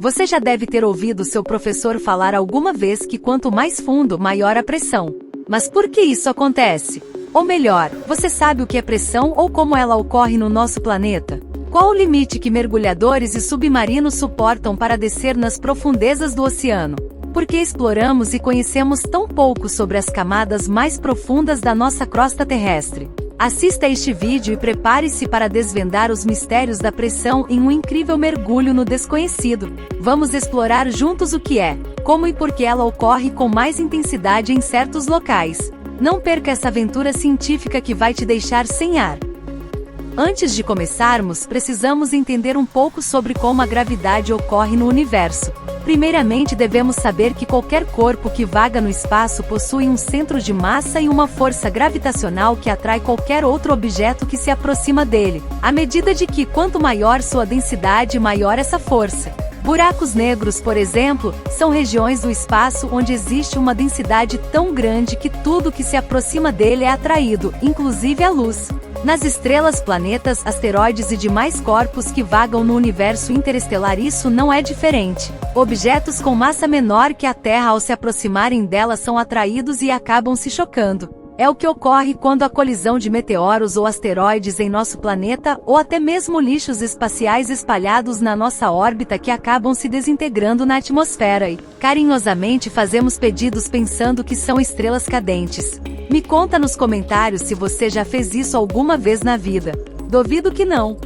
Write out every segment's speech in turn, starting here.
Você já deve ter ouvido seu professor falar alguma vez que quanto mais fundo, maior a pressão. Mas por que isso acontece? Ou melhor, você sabe o que é pressão ou como ela ocorre no nosso planeta? Qual o limite que mergulhadores e submarinos suportam para descer nas profundezas do oceano? Por que exploramos e conhecemos tão pouco sobre as camadas mais profundas da nossa crosta terrestre? Assista este vídeo e prepare-se para desvendar os mistérios da pressão em um incrível mergulho no desconhecido. Vamos explorar juntos o que é, como e por que ela ocorre com mais intensidade em certos locais. Não perca essa aventura científica que vai te deixar sem ar. Antes de começarmos, precisamos entender um pouco sobre como a gravidade ocorre no universo. Primeiramente, devemos saber que qualquer corpo que vaga no espaço possui um centro de massa e uma força gravitacional que atrai qualquer outro objeto que se aproxima dele, à medida de que, quanto maior sua densidade, maior essa força. Buracos negros, por exemplo, são regiões do espaço onde existe uma densidade tão grande que tudo que se aproxima dele é atraído, inclusive a luz. Nas estrelas, planetas, asteroides e demais corpos que vagam no universo interestelar isso não é diferente. Objetos com massa menor que a Terra ao se aproximarem dela são atraídos e acabam se chocando. É o que ocorre quando a colisão de meteoros ou asteroides em nosso planeta, ou até mesmo lixos espaciais espalhados na nossa órbita que acabam se desintegrando na atmosfera e, carinhosamente, fazemos pedidos pensando que são estrelas cadentes. Me conta nos comentários se você já fez isso alguma vez na vida. Duvido que não.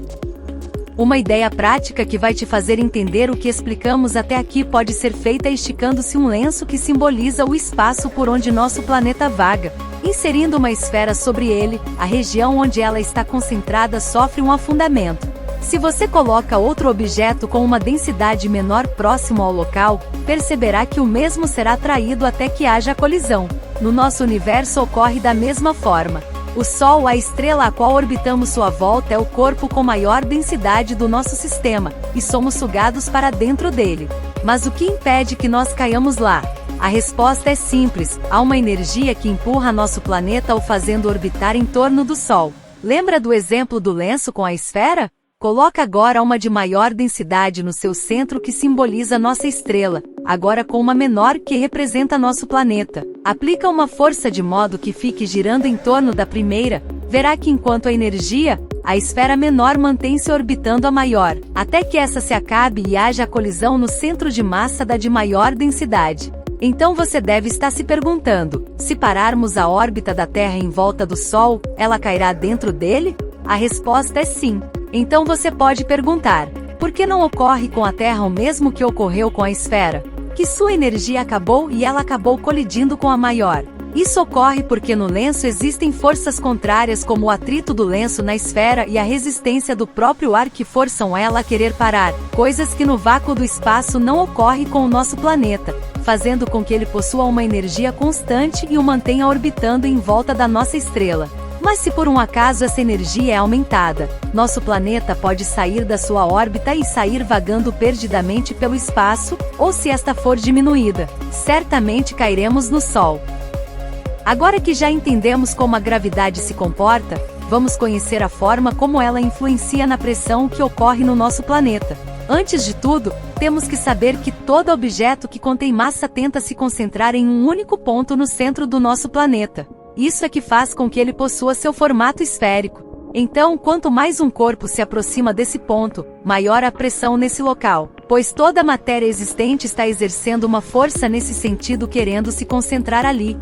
Uma ideia prática que vai te fazer entender o que explicamos até aqui pode ser feita esticando-se um lenço que simboliza o espaço por onde nosso planeta vaga. Inserindo uma esfera sobre ele, a região onde ela está concentrada sofre um afundamento. Se você coloca outro objeto com uma densidade menor próximo ao local, perceberá que o mesmo será atraído até que haja colisão. No nosso universo ocorre da mesma forma. O Sol, a estrela a qual orbitamos sua volta, é o corpo com maior densidade do nosso sistema, e somos sugados para dentro dele. Mas o que impede que nós caiamos lá? A resposta é simples: há uma energia que empurra nosso planeta o fazendo orbitar em torno do Sol. Lembra do exemplo do lenço com a esfera? Coloca agora uma de maior densidade no seu centro que simboliza nossa estrela, agora com uma menor que representa nosso planeta. Aplica uma força de modo que fique girando em torno da primeira, verá que enquanto a energia, a esfera menor mantém-se orbitando a maior, até que essa se acabe e haja a colisão no centro de massa da de maior densidade. Então você deve estar se perguntando, se pararmos a órbita da Terra em volta do Sol, ela cairá dentro dele? A resposta é sim. Então você pode perguntar, por que não ocorre com a Terra o mesmo que ocorreu com a esfera? Que sua energia acabou e ela acabou colidindo com a maior. Isso ocorre porque no lenço existem forças contrárias como o atrito do lenço na esfera e a resistência do próprio ar que forçam ela a querer parar, coisas que no vácuo do espaço não ocorre com o nosso planeta, fazendo com que ele possua uma energia constante e o mantenha orbitando em volta da nossa estrela. Mas se por um acaso essa energia é aumentada, nosso planeta pode sair da sua órbita e sair vagando perdidamente pelo espaço, ou se esta for diminuída, certamente cairemos no Sol. Agora que já entendemos como a gravidade se comporta, vamos conhecer a forma como ela influencia na pressão que ocorre no nosso planeta. Antes de tudo, temos que saber que todo objeto que contém massa tenta se concentrar em um único ponto no centro do nosso planeta. Isso é que faz com que ele possua seu formato esférico. Então, quanto mais um corpo se aproxima desse ponto, maior a pressão nesse local, pois toda a matéria existente está exercendo uma força nesse sentido querendo se concentrar ali.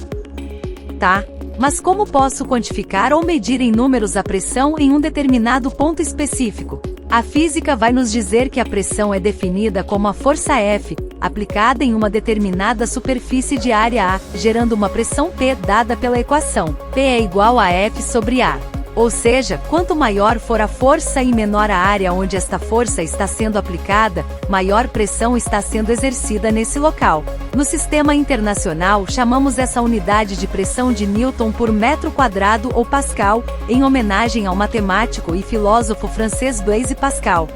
Tá? Mas como posso quantificar ou medir em números a pressão em um determinado ponto específico? A física vai nos dizer que a pressão é definida como a força F, aplicada em uma determinada superfície de área A, gerando uma pressão P dada pela equação P é igual a F sobre A. Ou seja, quanto maior for a força e menor a área onde esta força está sendo aplicada, maior pressão está sendo exercida nesse local. No sistema internacional, chamamos essa unidade de pressão de Newton por metro quadrado ou Pascal, em homenagem ao matemático e filósofo francês Blaise Pascal.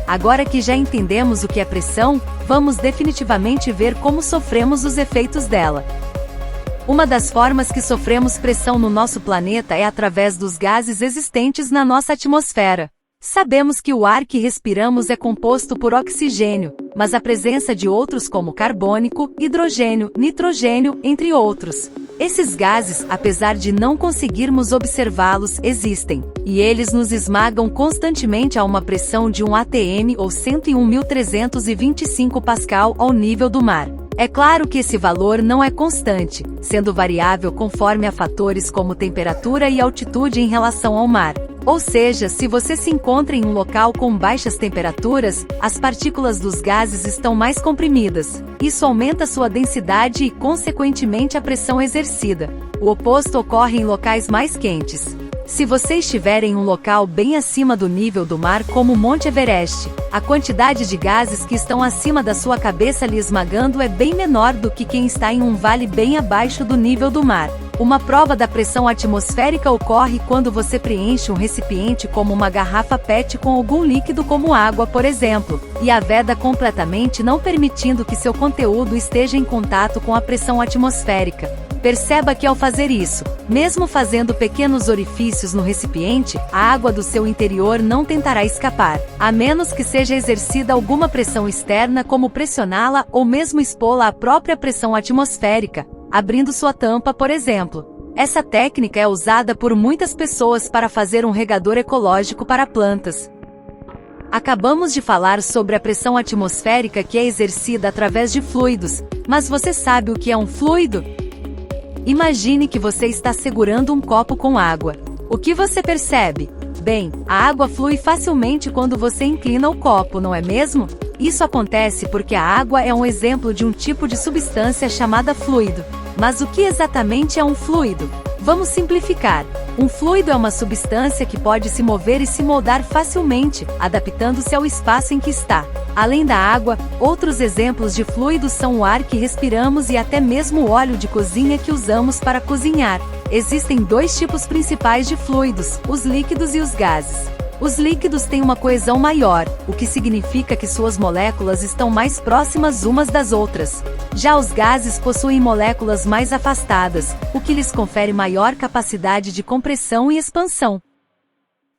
Agora que já entendemos o que é pressão, vamos definitivamente ver como sofremos os efeitos dela. Uma das formas que sofremos pressão no nosso planeta é através dos gases existentes na nossa atmosfera. Sabemos que o ar que respiramos é composto por oxigênio, mas a presença de outros como carbônico, hidrogênio, nitrogênio, entre outros. Esses gases, apesar de não conseguirmos observá-los, existem, e eles nos esmagam constantemente a uma pressão de 1 atm ou 101.325 pascal ao nível do mar. É claro que esse valor não é constante, sendo variável conforme a fatores como temperatura e altitude em relação ao mar. Ou seja, se você se encontra em um local com baixas temperaturas, as partículas dos gases estão mais comprimidas. Isso aumenta sua densidade e, consequentemente, a pressão exercida. O oposto ocorre em locais mais quentes. Se você estiver em um local bem acima do nível do mar, como o Monte Everest, a quantidade de gases que estão acima da sua cabeça lhe esmagando é bem menor do que quem está em um vale bem abaixo do nível do mar. Uma prova da pressão atmosférica ocorre quando você preenche um recipiente como uma garrafa PET com algum líquido como água, por exemplo, e a veda completamente, não permitindo que seu conteúdo esteja em contato com a pressão atmosférica. Perceba que ao fazer isso, mesmo fazendo pequenos orifícios no recipiente, a água do seu interior não tentará escapar, a menos que seja exercida alguma pressão externa como pressioná-la ou mesmo expô-la à própria pressão atmosférica, abrindo sua tampa, por exemplo. Essa técnica é usada por muitas pessoas para fazer um regador ecológico para plantas. Acabamos de falar sobre a pressão atmosférica que é exercida através de fluidos, mas você sabe o que é um fluido? Imagine que você está segurando um copo com água. O que você percebe? Bem, a água flui facilmente quando você inclina o copo, não é mesmo? Isso acontece porque a água é um exemplo de um tipo de substância chamada fluido. Mas o que exatamente é um fluido? Vamos simplificar. Um fluido é uma substância que pode se mover e se moldar facilmente, adaptando-se ao espaço em que está. Além da água, outros exemplos de fluidos são o ar que respiramos e até mesmo o óleo de cozinha que usamos para cozinhar. Existem dois tipos principais de fluidos, os líquidos e os gases. Os líquidos têm uma coesão maior, o que significa que suas moléculas estão mais próximas umas das outras. Já os gases possuem moléculas mais afastadas, o que lhes confere maior capacidade de compressão e expansão.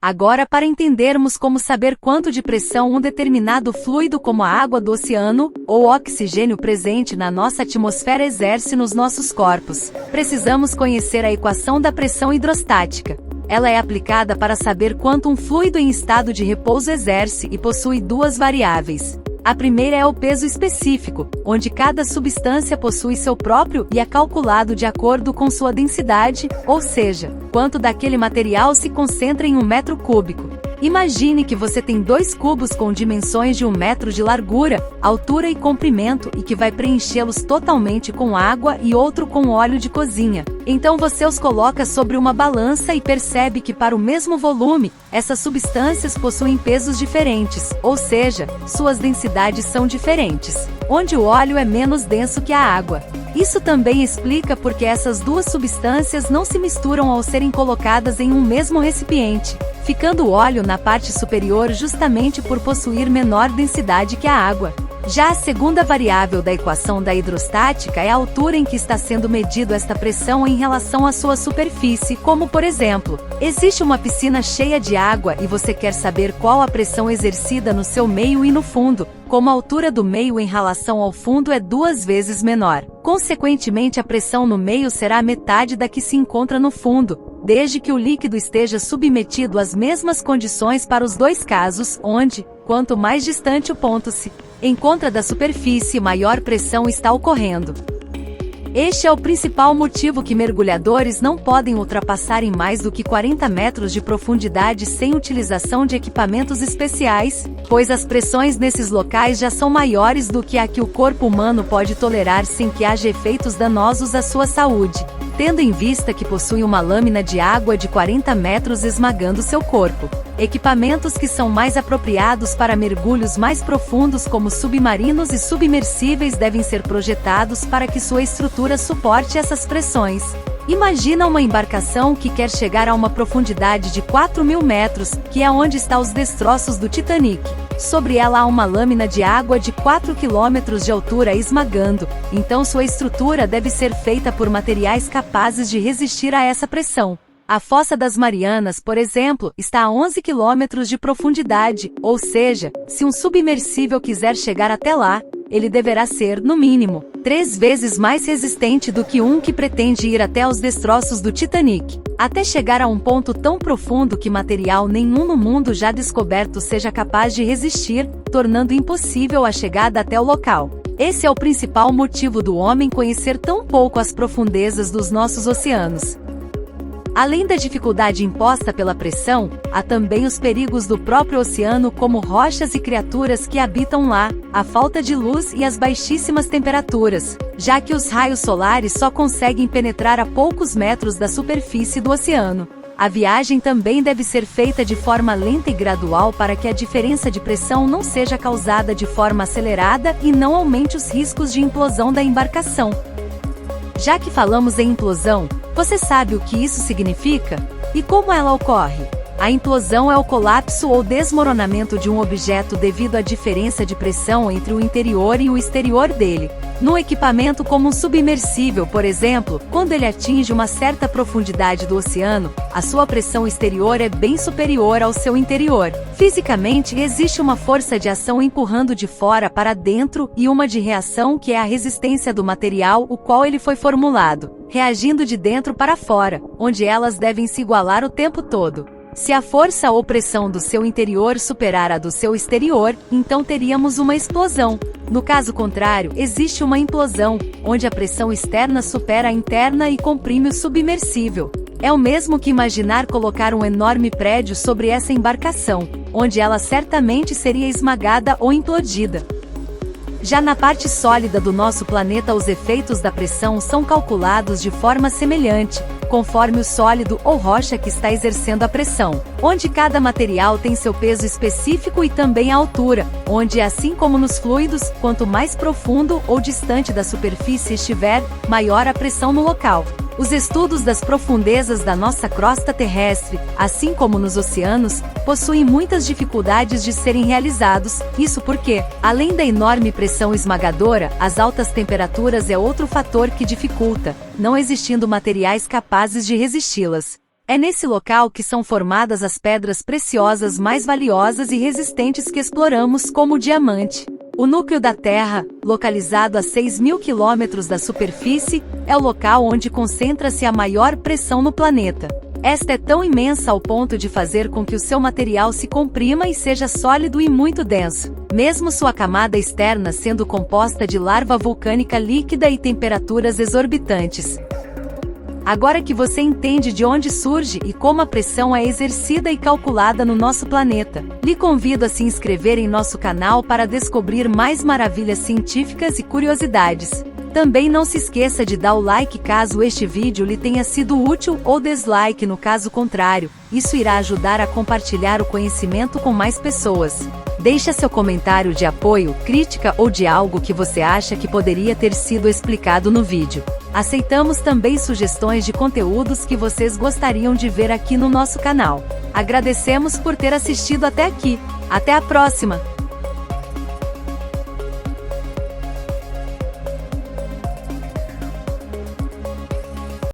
Agora, para entendermos como saber quanto de pressão um determinado fluido como a água do oceano, ou o oxigênio presente na nossa atmosfera exerce nos nossos corpos, precisamos conhecer a equação da pressão hidrostática. Ela é aplicada para saber quanto um fluido em estado de repouso exerce e possui duas variáveis. A primeira é o peso específico, onde cada substância possui seu próprio e é calculado de acordo com sua densidade, ou seja, quanto daquele material se concentra em 1 metro cúbico. Imagine que você tem 2 cubos com dimensões de 1 metro de largura, altura e comprimento e que vai preenchê-los totalmente com água e outro com óleo de cozinha. Então você os coloca sobre uma balança e percebe que para o mesmo volume, essas substâncias possuem pesos diferentes, ou seja, suas densidades são diferentes, onde o óleo é menos denso que a água. Isso também explica por que essas duas substâncias não se misturam ao serem colocadas em um mesmo recipiente, ficando o óleo na parte superior justamente por possuir menor densidade que a água. Já a segunda variável da equação da hidrostática é a altura em que está sendo medido esta pressão em relação à sua superfície, como por exemplo, existe uma piscina cheia de água e você quer saber qual a pressão exercida no seu meio e no fundo, como a altura do meio em relação ao fundo é 2 vezes menor. Consequentemente, a pressão no meio será a metade da que se encontra no fundo, desde que o líquido esteja submetido às mesmas condições para os 2 casos, onde, quanto mais distante o ponto se encontra da superfície, maior pressão está ocorrendo. Este é o principal motivo que mergulhadores não podem ultrapassar em mais do que 40 metros de profundidade sem utilização de equipamentos especiais, pois as pressões nesses locais já são maiores do que a que o corpo humano pode tolerar sem que haja efeitos danosos à sua saúde, tendo em vista que possui uma lâmina de água de 40 metros esmagando seu corpo. Equipamentos que são mais apropriados para mergulhos mais profundos como submarinos e submersíveis devem ser projetados para que sua estrutura suporte essas pressões. Imagina uma embarcação que quer chegar a uma profundidade de 4.000 metros, que é onde estão os destroços do Titanic. Sobre ela há uma lâmina de água de 4 km de altura esmagando, então sua estrutura deve ser feita por materiais capazes de resistir a essa pressão. A Fossa das Marianas, por exemplo, está a 11 quilômetros de profundidade, ou seja, se um submersível quiser chegar até lá, ele deverá ser, no mínimo, 3 vezes mais resistente do que um que pretende ir até os destroços do Titanic, até chegar a um ponto tão profundo que material nenhum no mundo já descoberto seja capaz de resistir, tornando impossível a chegada até o local. Esse é o principal motivo do homem conhecer tão pouco as profundezas dos nossos oceanos. Além da dificuldade imposta pela pressão, há também os perigos do próprio oceano, como rochas e criaturas que habitam lá, a falta de luz e as baixíssimas temperaturas, já que os raios solares só conseguem penetrar a poucos metros da superfície do oceano. A viagem também deve ser feita de forma lenta e gradual para que a diferença de pressão não seja causada de forma acelerada e não aumente os riscos de implosão da embarcação. Já que falamos em implosão, você sabe o que isso significa? E como ela ocorre? A implosão é o colapso ou desmoronamento de um objeto devido à diferença de pressão entre o interior e o exterior dele. Num equipamento como um submersível, por exemplo, quando ele atinge uma certa profundidade do oceano, a sua pressão exterior é bem superior ao seu interior. Fisicamente, existe uma força de ação empurrando de fora para dentro e uma de reação que é a resistência do material o qual ele foi formulado, reagindo de dentro para fora, onde elas devem se igualar o tempo todo. Se a força ou pressão do seu interior superar a do seu exterior, então teríamos uma explosão. No caso contrário, existe uma implosão, onde a pressão externa supera a interna e comprime o submersível. É o mesmo que imaginar colocar um enorme prédio sobre essa embarcação, onde ela certamente seria esmagada ou implodida. Já na parte sólida do nosso planeta, os efeitos da pressão são calculados de forma semelhante, conforme o sólido ou rocha que está exercendo a pressão, onde cada material tem seu peso específico e também a altura, onde, assim como nos fluidos, quanto mais profundo ou distante da superfície estiver, maior a pressão no local. Os estudos das profundezas da nossa crosta terrestre, assim como nos oceanos, possuem muitas dificuldades de serem realizados, isso porque, além da enorme pressão esmagadora, as altas temperaturas é outro fator que dificulta, não existindo materiais capazes de resisti-las. É nesse local que são formadas as pedras preciosas mais valiosas e resistentes que exploramos, como o diamante. O núcleo da Terra, localizado a 6.000 quilômetros da superfície, é o local onde concentra-se a maior pressão no planeta. Esta é tão imensa ao ponto de fazer com que o seu material se comprima e seja sólido e muito denso, mesmo sua camada externa sendo composta de lava vulcânica líquida e temperaturas exorbitantes. Agora que você entende de onde surge e como a pressão é exercida e calculada no nosso planeta, lhe convido a se inscrever em nosso canal para descobrir mais maravilhas científicas e curiosidades. Também não se esqueça de dar o like caso este vídeo lhe tenha sido útil ou dislike no caso contrário, isso irá ajudar a compartilhar o conhecimento com mais pessoas. Deixe seu comentário de apoio, crítica ou de algo que você acha que poderia ter sido explicado no vídeo. Aceitamos também sugestões de conteúdos que vocês gostariam de ver aqui no nosso canal. Agradecemos por ter assistido até aqui. Até a próxima!